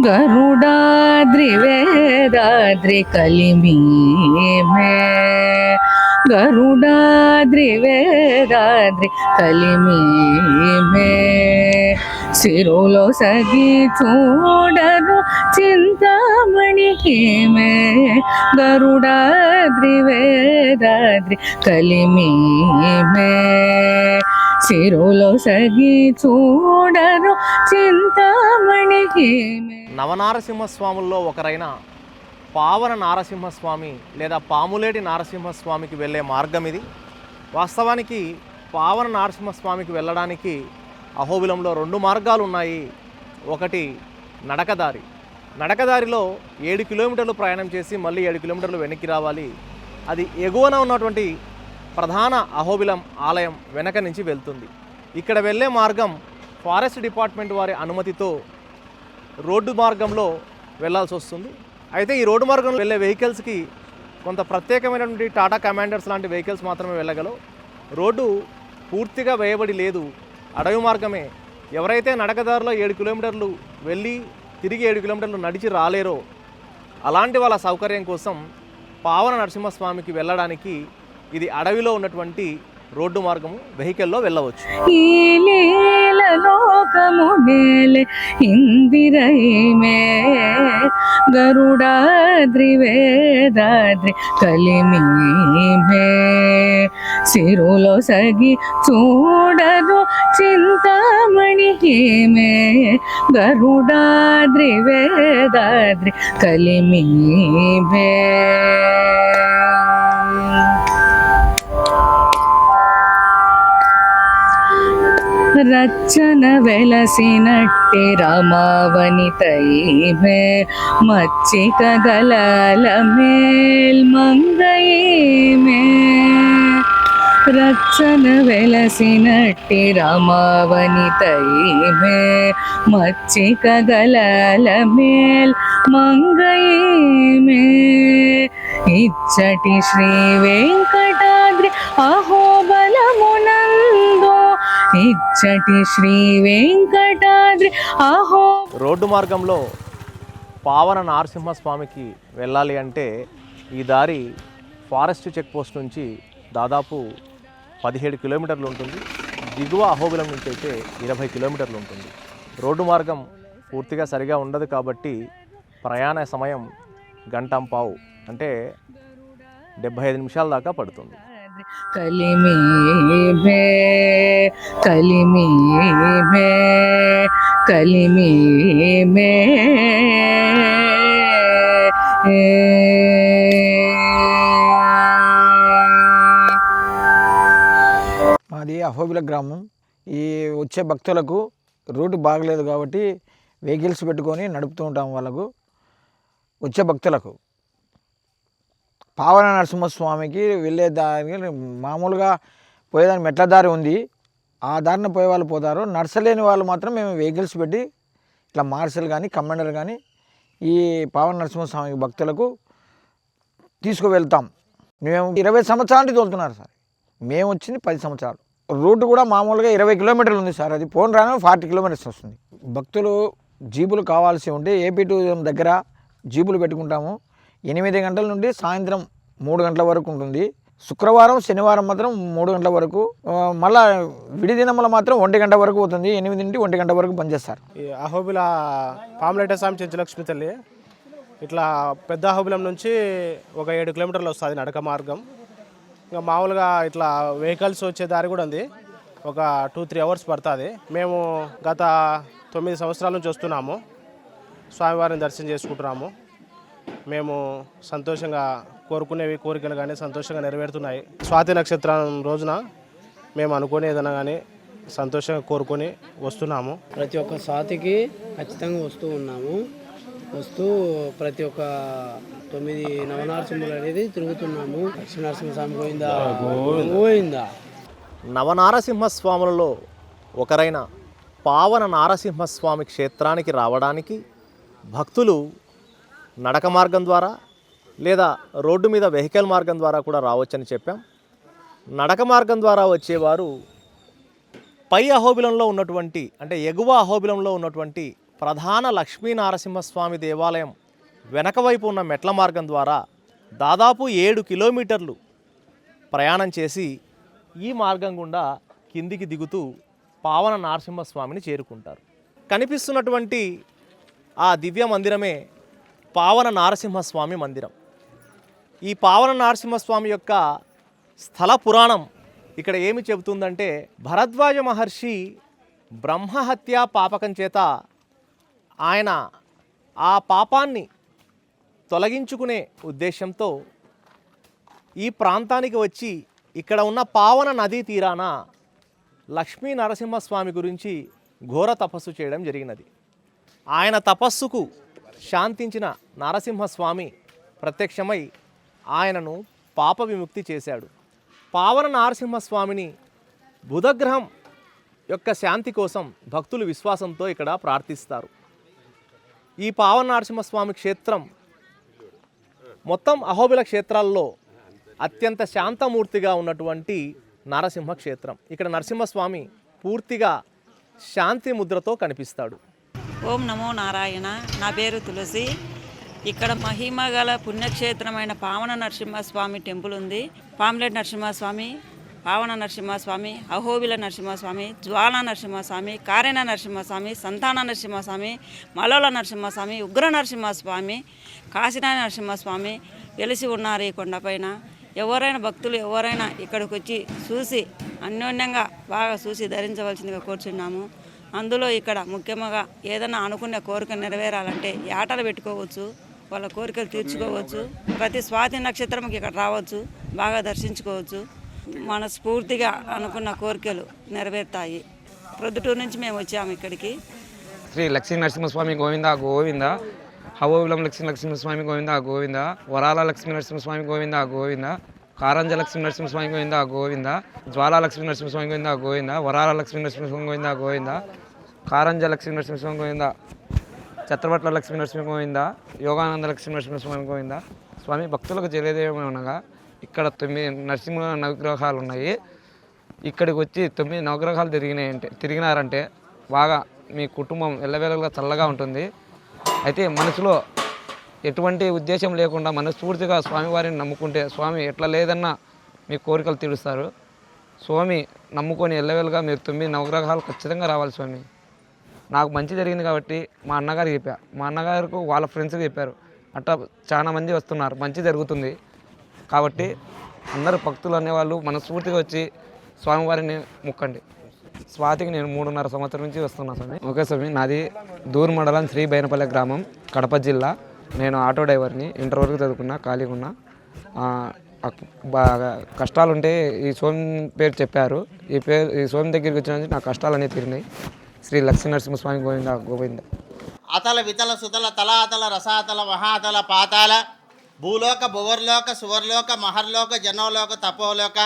गरुडाद्रि वेदाद्रि कलिमी में गरुडाद्रि वेदाद्रि कलिमी में सिरोलो सगी चूडरु चिंतामणि में गरुडाद्रि वेदाद्रि कलिमी में सिरोलो सगी चूडरु चिंतामणि में నవనారసింహస్వాముల్లో ఒకరైన పావన నారసింహస్వామి లేదా పాములేటి నారసింహస్వామికి వెళ్ళే మార్గం ఇది. వాస్తవానికి పావన నారసింహస్వామికి వెళ్ళడానికి అహోబిలంలో 2 మార్గాలు ఉన్నాయి. ఒకటి నడకదారి. నడకదారిలో 7 కిలోమీటర్లు ప్రయాణం చేసి మళ్ళీ 7 కిలోమీటర్లు వెనక్కి రావాలి. అది ఎగువన ఉన్నటువంటి ప్రధాన అహోబిలం ఆలయం వెనక నుంచి వెళ్తుంది. ఇక్కడ వెళ్ళే మార్గం ఫారెస్ట్ డిపార్ట్మెంట్ వారి అనుమతితో రోడ్డు మార్గంలో వెళ్ళాల్సి వస్తుంది. అయితే ఈ రోడ్డు మార్గంలో వెళ్ళే వెహికల్స్కి కొంత ప్రత్యేకమైనటువంటి టాటా కమాండర్స్ లాంటి వెహికల్స్ మాత్రమే వెళ్ళగలవు. రోడ్డు పూర్తిగా వేయబడి లేదు, అడవి మార్గమే. ఎవరైతే నడకదారిలో 7 కిలోమీటర్లు వెళ్ళి తిరిగి 7 కిలోమీటర్లు నడిచి రాలేరో అలాంటి వాళ్ళ సౌకర్యం కోసం పావన నరసింహస్వామికి వెళ్ళడానికి ఇది అడవిలో ఉన్నటువంటి రోడ్డు మార్గము, వెహికల్లో వెళ్ళవచ్చు. ఈ లీల లోకము నేలే ఇందిరై మే గరుడాద్రి వేదాద్రి కలిమి మే సిరులో సగి చూడరు చింతామణి మే గరుడాద్రి వేదాద్రి కలిమి మే రచ్చన వెలసినట్టి రమావనితై మే మచ్చిక గలల మేల్ మంగై మే రచ్చన వెలసినట్టి రమావనితై మే మచ్చిక గలల మేల్ మంగై మే ఇచ్చటి శ్రీ వెంకటాద్రి అహోబలమునందు ఇచ్చటి శ్రీ వెంకటాద్రి అహో. రోడ్డు మార్గంలో పావన నారసింహస్వామికి వెళ్ళాలి అంటే ఈ దారి ఫారెస్ట్ చెక్ పోస్ట్ నుంచి దాదాపు 17 కిలోమీటర్లు ఉంటుంది. దిగువ అహోబిలం నుంచి అయితే 20 కిలోమీటర్లు ఉంటుంది. రోడ్డు మార్గం పూర్తిగా సరిగా ఉండదు కాబట్టి ప్రయాణ సమయం 1.5 గంట అంటే 75 నిమిషాల దాకా పడుతుంది. కలిమి మే కలిమి మే కలిమి మే మాది అహోబిల గ్రామం. ఈ వచ్చే భక్తులకు రోడ్డు బాగలేదు కాబట్టి వెహికల్స్ పెట్టుకొని నడుపుతూ ఉంటాం. వాళ్ళకు వచ్చే భక్తులకు పావన నరసింహస్వామికి వెళ్ళే దారి మామూలుగా పోయేదాని మెట్ల దారి ఉంది, ఆ దారిన పోయే వాళ్ళు పోతారు. నడచలేని వాళ్ళు మాత్రం మేము వెహికల్స్ పెట్టి ఇట్లా మార్షల్ కానీ కమాండర్ కానీ ఈ పావన నరసింహస్వామి భక్తులకు తీసుకువెళ్తాం. మేము 20 సంవత్సరాల నుంచి తోలుతున్నారు సార్, మేము వచ్చింది 10 సంవత్సరాలు. రూట్ కూడా మామూలుగా 20 కిలోమీటర్లు ఉంది సార్, అది పోను రాను 40 కిలోమీటర్స్ వస్తుంది. భక్తులు జీబులు కావాల్సి ఉంటే ఏపీ టూరిజం దగ్గర జీబులు పెట్టుకుంటాము. 8 గంటల నుండి సాయంత్రం 3 గంటల వరకు ఉంటుంది. శుక్రవారం శనివారం మాత్రం 3 గంటల వరకు, మళ్ళీ విడి దినముల మాత్రం 1 గంట వరకు పోతుంది. 8 నుండి 1 గంట వరకు పనిచేస్తారు. ఈ అహోబిల పాములేట స్వామి చెంచులక్ష్మి తల్లి ఇట్లా పెద్ద అహోబిలం నుంచి ఒక 7 కిలోమీటర్లు వస్తుంది నడక మార్గం. ఇంకా మామూలుగా ఇట్లా వెహికల్స్ వచ్చే దారి కూడా ఉంది, ఒక 2-3 అవర్స్ పడుతుంది. మేము గత 9 సంవత్సరాల నుంచి వస్తున్నాము, స్వామివారిని దర్శనం చేసుకుంటున్నాము. మేము సంతోషంగా కోరుకునేవి కోరికలు కానీ సంతోషంగా నెరవేరుతున్నాయి. స్వాతి నక్షత్రం రోజున మేము అనుకునే ఏదైనా కానీ సంతోషంగా కోరుకొని వస్తున్నాము. ప్రతి ఒక్క స్వాతికి ఖచ్చితంగా వస్తూ ఉన్నాము. వస్తూ ప్రతి ఒక్క 9 నవనారసింహులు అనేది తిరుగుతున్నాము. లక్ష్మీనరసింహస్వామి గోవిందా గోవిందా. నవనారసింహస్వాములలో ఒకరైన పావన నారసింహస్వామి క్షేత్రానికి రావడానికి భక్తులు నడక మార్గం ద్వారా లేదా రోడ్డు మీద వెహికల్ మార్గం ద్వారా కూడా రావచ్చని చెప్పాం. నడక మార్గం ద్వారా వచ్చేవారు పై అహోబిలంలో ఉన్నటువంటి అంటే ఎగువ అహోబిలంలో ఉన్నటువంటి ప్రధాన లక్ష్మీనరసింహస్వామి దేవాలయం వెనక వైపు ఉన్న మెట్ల మార్గం ద్వారా దాదాపు 7 కిలోమీటర్లు ప్రయాణం చేసి ఈ మార్గం గుండా కిందికి దిగుతూ పావన నరసింహస్వామిని చేరుకుంటారు. కనిపిస్తున్నటువంటి ఆ దివ్య మందిరమే పావన నరసింహస్వామి మందిరం. ఈ పావన నరసింహస్వామి యొక్క స్థల పురాణం ఇక్కడ ఏమి చెబుతుందంటే, భరద్వాజ మహర్షి బ్రహ్మహత్య పాపకం చేత ఆయన ఆ పాపాన్ని తొలగించుకునే ఉద్దేశంతో ఈ ప్రాంతానికి వచ్చి ఇక్కడ ఉన్న పావన నదీ తీరాన లక్ష్మీ నరసింహస్వామి గురించి ఘోర తపస్సు చేయడం జరిగినది. ఆయన తపస్సుకు శాంతించిన నరసింహస్వామి ప్రత్యక్షమై ఆయనను పాప విముక్తి చేశాడు. పావన నరసింహస్వామిని బుధగ్రహం యొక్క శాంతి కోసం భక్తులు విశ్వాసంతో ఇక్కడ ప్రార్థిస్తారు. ఈ పావన నరసింహస్వామి క్షేత్రం మొత్తం అహోబిల క్షేత్రాల్లో అత్యంత శాంతమూర్తిగా ఉన్నటువంటి నరసింహ క్షేత్రం. ఇక్కడ నరసింహస్వామి పూర్తిగా శాంతి ముద్రతో కనిపిస్తాడు. ఓం నమో నారాయణ. నా పేరు తులసి. ఇక్కడ మహిమ గల పుణ్యక్షేత్రమైన పావన నరసింహస్వామి టెంపుల్ ఉంది. పాములేటి నరసింహస్వామి, పావన నరసింహస్వామి, అహోబిల నరసింహస్వామి, జ్వాల నరసింహస్వామి, కారెన నరసింహస్వామి, సంతాన నరసింహస్వామి, మలోల నరసింహస్వామి, ఉగ్ర నరసింహస్వామి, కాశీనాథ నరసింహస్వామి వెలిసి ఉన్నారు ఈ కొండపైన. ఎవరైనా భక్తులు ఎవరైనా ఇక్కడికి వచ్చి చూసి అన్యోన్యంగా బాగా చూసి ధరించవలసిందిగా కోరుచున్నాము. అందులో ఇక్కడ ముఖ్యంగా ఏదైనా అనుకున్న కోరిక నెరవేరాలంటే యాటలు పెట్టుకోవచ్చు, వాళ్ళ కోరికలు తీర్చుకోవచ్చు. ప్రతి స్వాతి నక్షత్రంకి ఇక్కడ రావచ్చు, బాగా దర్శించుకోవచ్చు. మనస్ఫూర్తిగా అనుకున్న కోరికలు నెరవేరుతాయి. ప్రొద్దుటూరు నుంచి మేము వచ్చాము ఇక్కడికి. శ్రీ లక్ష్మీ నరసింహస్వామి గోవింద గోవింద. హవోబిలం లక్ష్మీ నరసింహస్వామి గోవింద గోవింద. వరాల లక్ష్మీ నరసింహస్వామి గోవింద గోవింద. కారంజ లక్ష్మీ నరసింహస్వామి గోవింద గోవింద. జ్వాల లక్ష్మీ నరసింహస్వామి గోవింద గోవింద. వరాల లక్ష్మీ నరసింహస్వామి గోవింద గోవింద. కారంజ లక్ష్మీ నరసింహస్వామి గోవింద. చత్రపట్ల లక్ష్మీ నరసింహ గోవింద. యోగానంద లక్ష్మీ నరసింహస్వామి గోవింద. స్వామి భక్తులకు తెలియదేమనగా ఇక్కడ 9 నరసింహ నవగ్రహాలు ఉన్నాయి. ఇక్కడికి వచ్చి 9 నవగ్రహాలు తిరిగినారంటే బాగా మీ కుటుంబం ఎల్లవేళగా చల్లగా ఉంటుంది. అయితే మనసులో ఎటువంటి ఉద్దేశం లేకుండా మనస్ఫూర్తిగా స్వామివారిని నమ్ముకుంటే స్వామి ఎట్లా లేదన్నా మీ కోరికలు తీరుస్తారు. స్వామి నమ్ముకొని ఎల్లవేళగా మీరు 9 నవగ్రహాలు ఖచ్చితంగా రావాలి స్వామి. నాకు మంచి జరిగింది కాబట్టి మా అన్నగారికి చెప్పా, మా అన్నగారికి వాళ్ళ ఫ్రెండ్స్కి చెప్పారు. అట్లా చాలా మంది వస్తున్నారు, మంచి జరుగుతుంది. కాబట్టి అందరు భక్తులు అనేవాళ్ళు మనస్ఫూర్తిగా వచ్చి స్వామివారిని ముక్కండి. స్వాతికి నేను 3.5 సంవత్సరం నుంచి వస్తున్నా స్వామి. ఓకే స్వామి. నాది దూర్ మండలం శ్రీ బైనపల్లె గ్రామం, కడప జిల్లా. నేను ఆటో డ్రైవర్ని. ఇంటర్ వరకు చదువుకున్నా, ఖాళీగా ఉన్నా. బాగా కష్టాలుంటే ఈ స్వామి పేరు చెప్పారు. ఈ స్వామి దగ్గరికి వచ్చిన నా కష్టాలన్నీ తీరినాయి. శ్రీ లక్ష్మీ నరసింహస్వామి గోవింద గోవింద. అతల వితల సుతల తలాతల రసాతల మహాతల పాతాల భూలోక భువర్లోక సువర్లోక మహర్లోక జనోలోక తపోలోక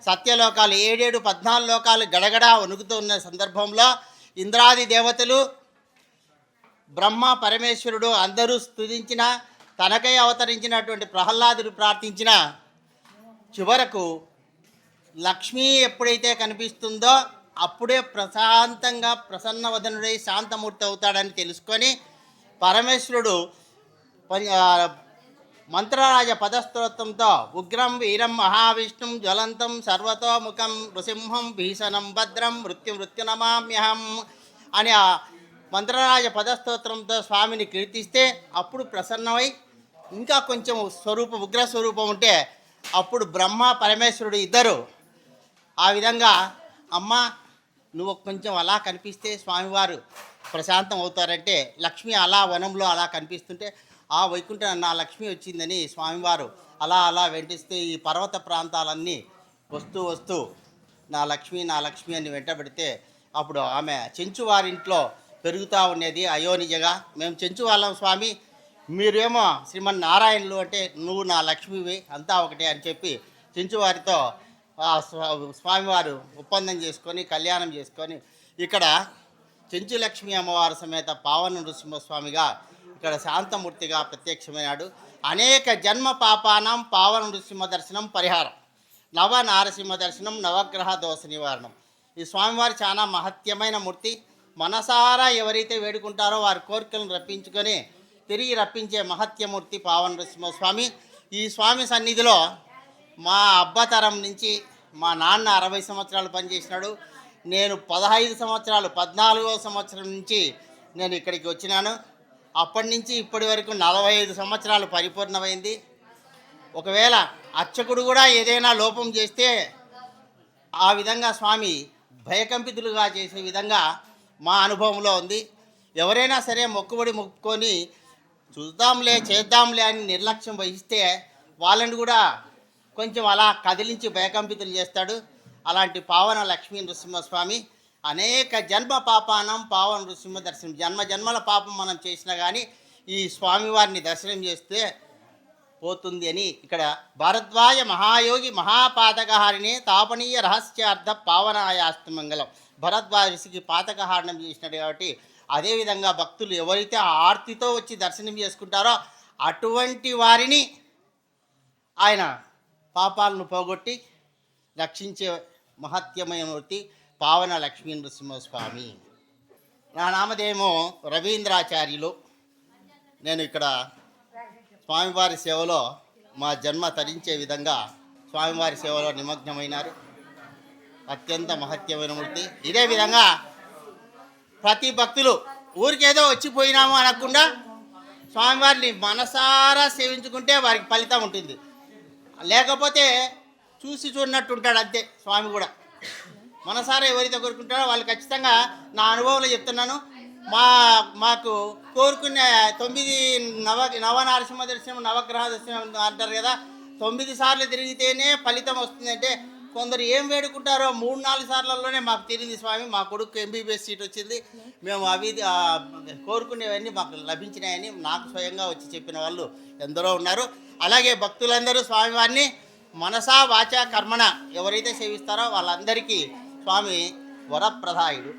సత్యలోకాలు 7 14 లోకాలు గడగడ వణుకుతూ ఉన్న సందర్భంలో ఇంద్రాది దేవతలు బ్రహ్మ పరమేశ్వరుడు అందరూ స్తుతించిన, తనకై అవతరించినటువంటి ప్రహ్లాదుడు ప్రార్థించిన చివరకు లక్ష్మీ ఎప్పుడైతే కనిపిస్తుందో అప్పుడే ప్రశాంతంగా ప్రసన్నవదనుడై శాంతమూర్తి అవుతాడని తెలుసుకొని పరమేశ్వరుడు మంత్రరాజ పదస్తోత్రంతో ఉగ్రం వీరం మహావిష్ణుం జ్వలంతం సర్వతోముఖం నృసింహం భీషణం భద్రం మృత్యునమామ్యహం అని ఆ మంత్రరాజ పదస్తోత్రంతో స్వామిని కీర్తిస్తే అప్పుడు ప్రసన్నమై ఇంకా కొంచెం ఉగ్ర స్వరూపం ఉంటే అప్పుడు బ్రహ్మ పరమేశ్వరుడు ఇద్దరు ఆ విధంగా అమ్మ నువ్వు కొంచెం అలా కనిపిస్తే స్వామివారు ప్రశాంతం అవుతారంటే లక్ష్మి అలా వనంలో అలా కనిపిస్తుంటే ఆ వైకుంఠం నా లక్ష్మి వచ్చిందని స్వామివారు అలా వెంటిస్తే ఈ పర్వత ప్రాంతాలన్నీ వస్తూ నా లక్ష్మి అని వెంటబెడితే అప్పుడు ఆమె చెంచు వారింట్లో పెరుగుతూ ఉండేది అయోనిజగా. మేము చెంచు వాళ్ళం స్వామి, మీరేమో శ్రీమన్నారాయణులు అంటే నువ్వు నా లక్ష్మివి అంతా ఒకటే అని చెప్పి చెంచువారితో స్వామివారు ఒప్పందం చేసుకొని కళ్యాణం చేసుకొని ఇక్కడ చెంచు లక్ష్మీ అమ్మవారి సమేత పావన నృసింహస్వామిగా ఇక్కడ శాంతమూర్తిగా ప్రత్యక్షమైనాడు. అనేక జన్మ పాపానం పావన నృసింహ దర్శనం పరిహారం, నవ నారసింహ దర్శనం, నవగ్రహ దోష నివారణం. ఈ స్వామివారి చాలా మహత్యమైన మూర్తి. మనసారా ఎవరైతే వేడుకుంటారో వారి కోరికలను రప్పించుకొని తిరిగి రప్పించే మహత్యమూర్తి పావన నరసింహస్వామి. ఈ స్వామి సన్నిధిలో మా అబ్బతరం నుంచి మా నాన్న 60 సంవత్సరాలు పనిచేసినాడు. నేను 15 సంవత్సరాలు 14వ సంవత్సరం నుంచి నేను ఇక్కడికి వచ్చినాను. అప్పటి నుంచి ఇప్పటి వరకు 45 సంవత్సరాలు పరిపూర్ణమైంది. ఒకవేళ అర్చకుడు కూడా ఏదైనా లోపం చేస్తే ఆ విధంగా స్వామి భయకంపితులుగా చేసే విధంగా మా అనుభవంలో ఉంది. ఎవరైనా సరే మొక్కుబడి మొక్కుకొని చూద్దాంలే చేద్దాంలే అని నిర్లక్ష్యం వహిస్తే వాళ్ళని కూడా కొంచెం అలా కదిలించి భయకంపితులు చేస్తాడు. అలాంటి పావన లక్ష్మీ నృసింహస్వామి అనేక జన్మ పాపానం పావన నృసింహ దర్శనం, జన్మ జన్మల పాపం మనం చేసినా కానీ ఈ స్వామివారిని దర్శనం చేస్తే పోతుంది అని ఇక్కడ భారద్వాజ మహాయోగి మహాపాతకహారిని తాపనీయ రహస్యార్థ పావనాయాస్తమంగళం భరద్వాజ ఋషికి పాతకహారణం చేసినాడు. కాబట్టి అదేవిధంగా భక్తులు ఎవరైతే ఆర్తితో వచ్చి దర్శనం చేసుకుంటారో అటువంటి వారిని ఆయన పాపాలను పోగొట్టి రక్షించే మహత్యమైన మూర్తి పావన లక్ష్మీ నృసింహస్వామి. నా నామదేమో రవీంద్రాచార్యులు. నేను ఇక్కడ స్వామివారి సేవలో మా జన్మ తరించే విధంగా స్వామివారి సేవలో నిమగ్నమైనారు. అత్యంత మహత్యమైన మూర్తి. ఇదే విధంగా ప్రతి భక్తులు ఊరికేదో వచ్చిపోయినాము అనకుండా స్వామివారిని మనసారా సేవించుకుంటే వారికి ఫలితం ఉంటుంది. లేకపోతే చూసి చూడనట్టు ఉంటాడు అంతే. స్వామి కూడా మనసారా ఎవరైతే కోరుకుంటారో వాళ్ళు ఖచ్చితంగా నా అనుభవంలో చెప్తున్నాను. మాకు కోరుకునే 9 నవనారసింహ దర్శనం నవగ్రహ దర్శనం అంటారు కదా, 9 సార్లు తిరిగితేనే ఫలితం వస్తుందంటే కొందరు ఏం వేడుకుంటారో 3-4 సార్లలోనే మాకు తిరిగింది స్వామి. మా కొడుకు ఎంబీబీఎస్ సీట్ వచ్చింది, మేము అవి కోరుకునేవన్నీ మాకు లభించినాయని నాకు స్వయంగా వచ్చి చెప్పిన వాళ్ళు ఎందరో ఉన్నారు. అలాగే భక్తులందరూ స్వామివారిని మనసా వాచా కర్మణ ఎవరైతే సేవిస్తారో వాళ్ళందరికీ స్వామి వరప్రదాయుడు.